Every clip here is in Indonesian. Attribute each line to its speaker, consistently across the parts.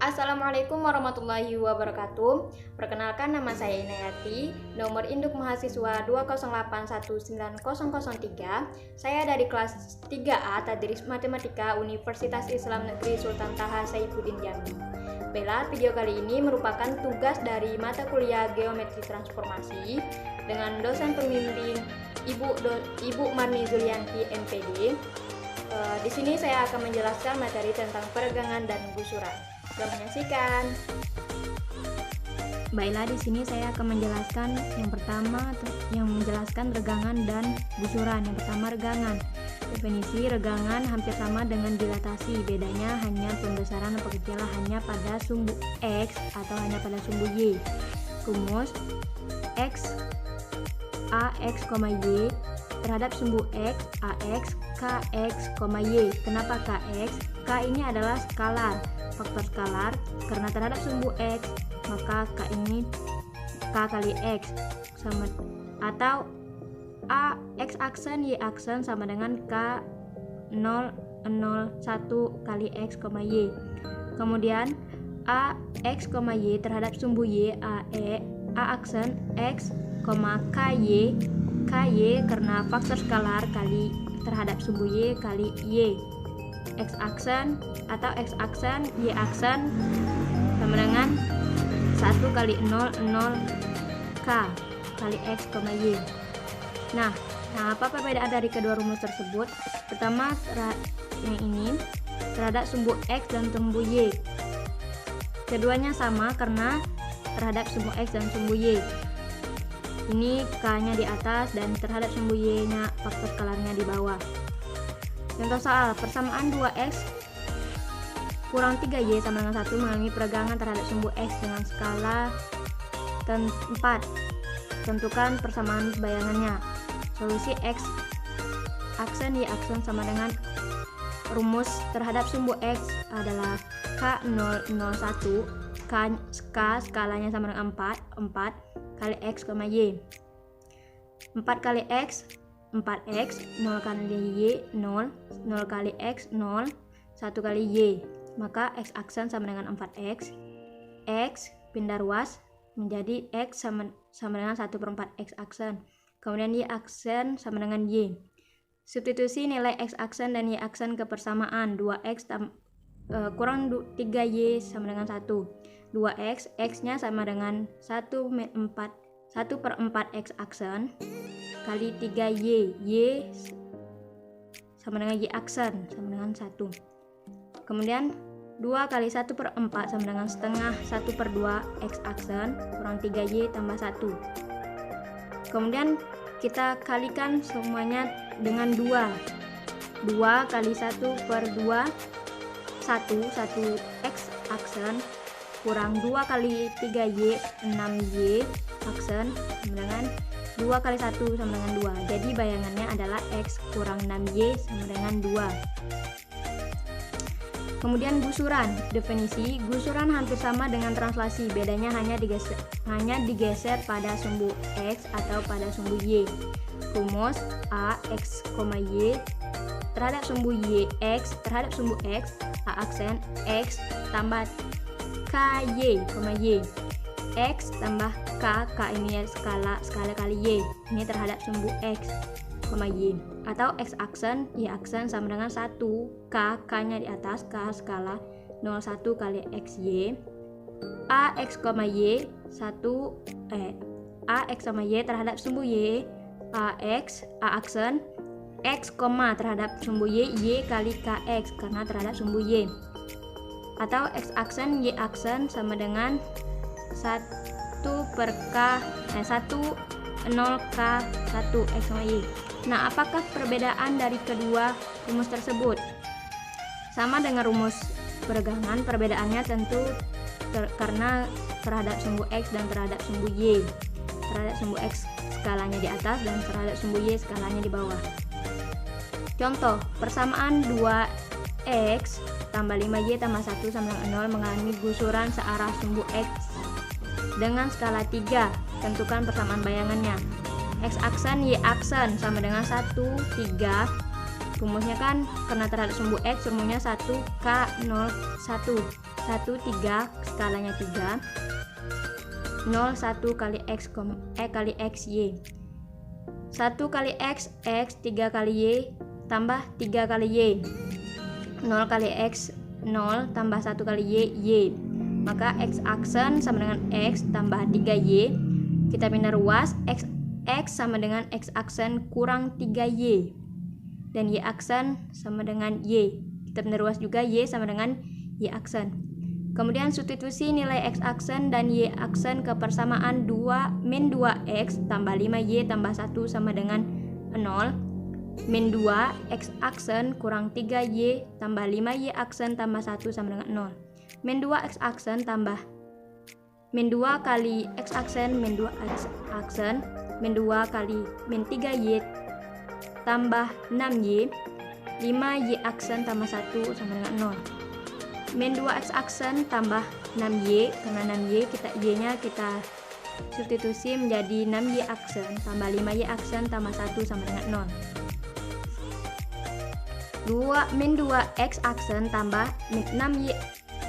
Speaker 1: Assalamualaikum warahmatullahi wabarakatuh. Perkenalkan, nama saya Inayati, nomor induk mahasiswa 2081903. Saya dari kelas 3A Tadris Matematika Universitas Islam Negeri Sultan Taha Saifuddin Jambi. Baiklah, video kali ini merupakan tugas dari mata kuliah Geometri Transformasi dengan dosen pembimbing Ibu Marni Zulianti MPD. Di sini saya akan menjelaskan materi tentang peregangan dan gusuran. Selamat menyaksikan.
Speaker 2: Baiklah, di sini saya akan menjelaskan yang pertama menjelaskan regangan dan gusuran. Yang pertama, regangan. Definisi regangan hampir sama dengan dilatasi. Bedanya hanya pembesaran atau kecilan hanya pada sumbu X atau hanya pada sumbu Y. Rumus X AX, Y terhadap sumbu X AX KX, Y. Kenapa KX? K ini adalah skalar, faktor skalar. Karena terhadap sumbu X, maka K ini K kali X sama, atau A X aksen Y aksen sama dengan K 001 kali X, Y. Kemudian A X, Y terhadap sumbu Y A aksen X, KY karena faktor skalar kali terhadap sumbu Y kali Y. X aksen atau X aksen Y aksen sama dengan 1 kali 00 K kali X, Y. Nah, apa perbedaan dari kedua rumus tersebut? Pertama, yang ini terhadap sumbu X dan sumbu Y. Keduanya sama karena terhadap sumbu X dan sumbu Y. Ini K-nya di atas dan terhadap sumbu Y-nya faktor skalarnya di bawah. Contoh soal, persamaan 2X kurang 3Y sama dengan 1 mengalami peregangan terhadap sumbu X dengan skala 4. Tentukan persamaan bayangannya. Solusi X aksen Y aksen sama dengan rumus terhadap sumbu X adalah K001, K skalanya sama dengan 4 kali X, Y. 4 kali X 4X, 0 kali Y 0 kali X 0, 1 kali Y. Maka X aksen sama dengan 4X. X pindah ruas menjadi X sama dengan 1/4 X aksen. Kemudian Y aksen sama dengan Y. Substitusi nilai X aksen dan Y aksen ke persamaan 2X kurang 3Y sama dengan 1. 2X, X-nya sama dengan 1/4 X aksen kali 3Y, Y sama dengan Y aksen sama dengan 1. Kemudian 2 kali 1/4 sama dengan setengah 1/2 X aksen kurang 3Y tambah 1. Kemudian kita kalikan semuanya dengan 2 kali 1/2 1 X aksen kurang 2 kali 3Y 6Y aksen sama dengan 2 kali 1 sama dengan 2. Jadi bayangannya adalah X kurang 6Y sama dengan 2. Kemudian gusuran. Definisi gusuran hampir sama dengan translasi. Bedanya hanya digeser pada sumbu X atau pada sumbu Y. Rumus A X, Y terhadap sumbu Y X terhadap sumbu X A aksen X tambah KY, Y. X tambah K ini skala kali Y. Ini terhadap sumbu X, Y. Atau X aksen Y aksen sama dengan 1 K-nya di atas, K skala 01 kali XY. A X, Y 1 A X sama Y terhadap sumbu Y A aksen X, terhadap sumbu Y kali KX karena terhadap sumbu Y. Atau X aksen Y aksen sama dengan 0K1 X sama Y. Nah, apakah perbedaan dari kedua rumus tersebut? Sama dengan rumus peregangan, perbedaannya tentu karena terhadap sumbu X dan terhadap sumbu Y. Terhadap sumbu X skalanya di atas dan terhadap sumbu Y skalanya di bawah. Contoh, persamaan 2X tambah 5Y tambah 1 sama dengan 0 mengalami gusuran searah sumbu X dengan skala 3. Tentukan persamaan bayangannya. X aksen Y aksen sama dengan 1, 3 rumusnya kan karena terhadap sumbu X rumusnya 1K01 13 skalanya 3 01 kali X kali XY 1 kali X 3 kali Y tambah 3 kali Y 0 kali X 0 tambah 1 kali Y maka X aksen sama dengan X tambah 3Y kita pindah ruas X sama dengan X aksen kurang 3Y dan Y aksen sama dengan Y kita pindah ruas juga Y sama dengan Y aksen. Kemudian substitusi nilai X aksen dan Y aksen ke persamaan 2 X tambah 5Y tambah 1 sama dengan 0 min 2 X aksen kurang 3Y tambah 5Y aksen tambah 1 sama dengan 0 min 2 X aksen tambah min 2 kali X aksen min 2 X aksen min 2 kali min 3Y tambah 6Y 5Y aksen tambah 1 sama dengan 0 min 2 X aksen tambah 6Y karena 6Y Y nya kita substitusi menjadi 6Y aksen tambah 5Y aksen tambah 1 sama dengan 0 min 2 X aksen tambah 6Y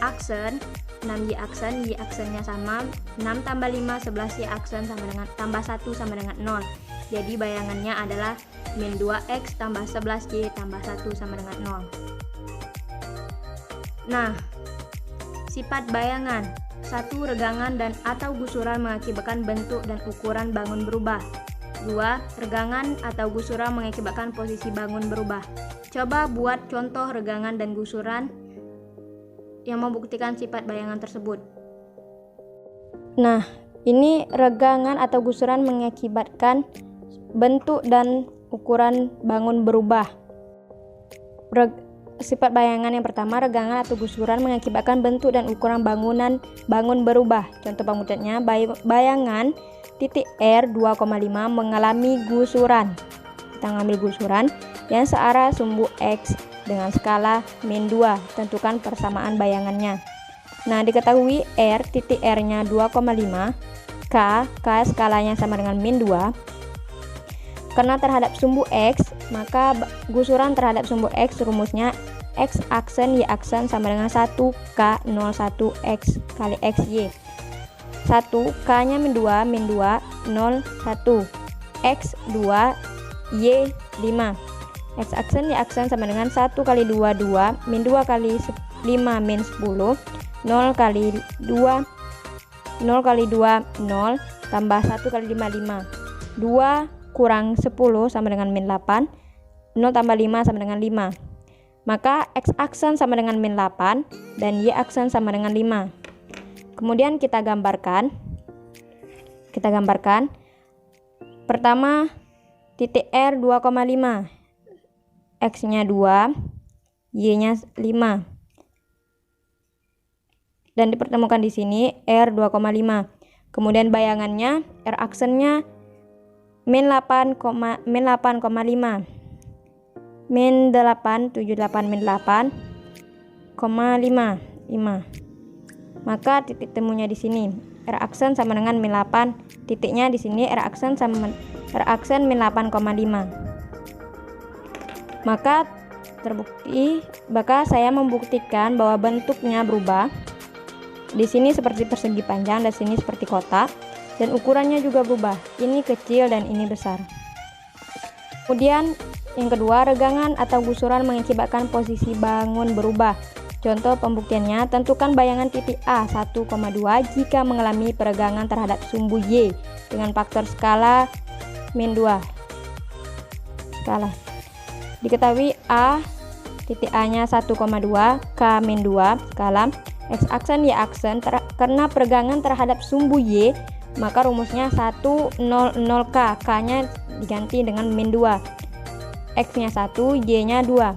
Speaker 2: aksen 6Y aksen Y aksennya sama 6 tambah 5 11Y aksen sama dengan tambah 1 sama dengan 0 jadi bayangannya adalah min 2X tambah 11Y tambah 1 sama dengan 0. Nah, sifat bayangan 1. Regangan dan atau gusuran mengakibatkan bentuk dan ukuran bangun berubah. 2. Regangan atau gusuran mengakibatkan posisi bangun berubah. Coba buat contoh regangan dan gusuran yang membuktikan sifat bayangan tersebut. Nah, ini regangan atau gusuran mengakibatkan bentuk dan ukuran bangun berubah. Sifat bayangan yang pertama, regangan atau gusuran mengakibatkan bentuk dan ukuran bangun berubah. Contoh pembuatannya, bayangan titik R 2,5 mengalami gusuran. Kita ngambil gusuran yang searah sumbu X dengan skala min 2. Tentukan persamaan bayangannya. Nah, diketahui R titik R-nya 2,5, K skalanya sama dengan min 2. Karena terhadap sumbu X, maka gusuran terhadap sumbu X rumusnya X aksen Y aksen sama dengan 1K01X kali XY. 1 K-nya min 2, 0, 1 X 2 Y 5. X aksen Y aksen sama dengan 1 kali 2 2 min 2 kali 5 min 10 0 kali 2 0 tambah 1 kali 5 5 2 kurang 10 sama dengan min 8 0 tambah 5 sama dengan 5 maka X aksen sama dengan min 8 dan Y aksen sama dengan 5. Kemudian kita gambarkan pertama titik R 2,5 X nya 2 Y nya 5 dan dipertemukan di sini R 2,5. Kemudian bayangannya R aksennya min 8,5 min 8 78 min 8,5 maka titik temunya di sini R aksen sama dengan min 8 titiknya di sini R aksen min 8,5 maka saya membuktikan bahwa bentuknya berubah. Di sini seperti persegi panjang dan sini seperti kotak. Dan ukurannya juga berubah, ini kecil dan ini besar. Kemudian yang kedua, regangan atau gusuran mengakibatkan posisi bangun berubah. Contoh pembuktiannya, tentukan bayangan titik A 1,2 jika mengalami peregangan terhadap sumbu Y dengan faktor skala min 2. Diketahui A titik A nya 1,2 K min 2 skala X aksen Y aksen karena peregangan terhadap sumbu Y maka rumusnya 100K, K-nya diganti dengan min 2, X-nya 1, Y-nya 2.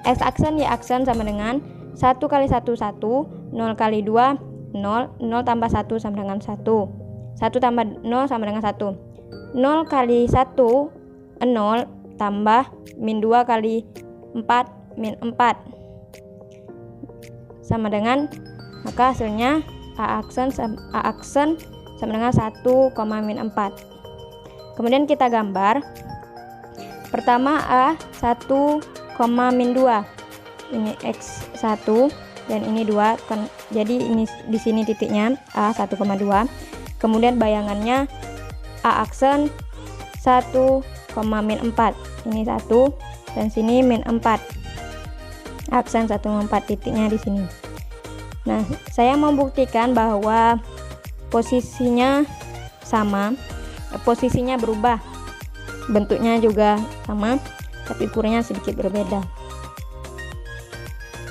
Speaker 2: X aksen Y aksen sama dengan 1 kali 1, 1, 0 kali 2, 0, 0 tambah 1 sama dengan 1, 1 tambah 0 sama dengan 1, 0 kali 1, 0 tambah min 2 kali 4, min 4 sama dengan, maka hasilnya A aksen sama dengan 1, min 4. Kemudian kita gambar Pertama A 1, min 2. Ini X1 dan ini 2 kan. Jadi ini di sini titiknya A 1,2. Kemudian bayangannya A aksen 1, min 4. Ini 1 dan sini min 4. Aksen 1,4 titiknya di sini. Nah, saya membuktikan bahwa posisinya sama, posisinya berubah, bentuknya juga sama, tapi ukurannya sedikit berbeda.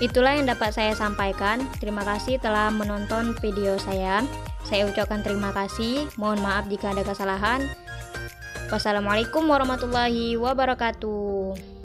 Speaker 2: Itulah yang dapat saya sampaikan. Terima kasih telah menonton video saya. Saya ucapkan terima kasih. Mohon maaf jika ada kesalahan. Wassalamualaikum warahmatullahi wabarakatuh.